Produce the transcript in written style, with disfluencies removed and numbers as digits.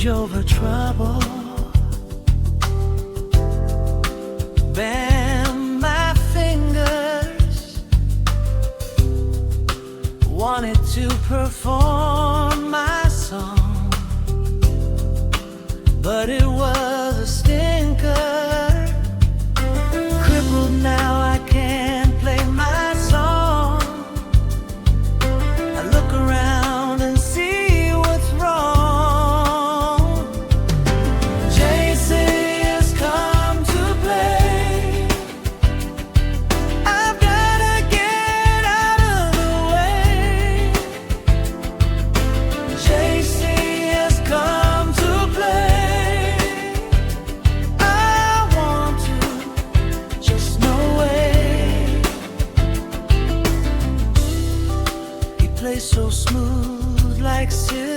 over trouble. Bend my fingers, wanted to perform my song, but it was a stinker. Crippled now, I can't play my song. I look around and see what's wrong. JC has come to play. I've gotta get out of the way. JC has come to play. I want to, just no way. He plays so smooth like silk.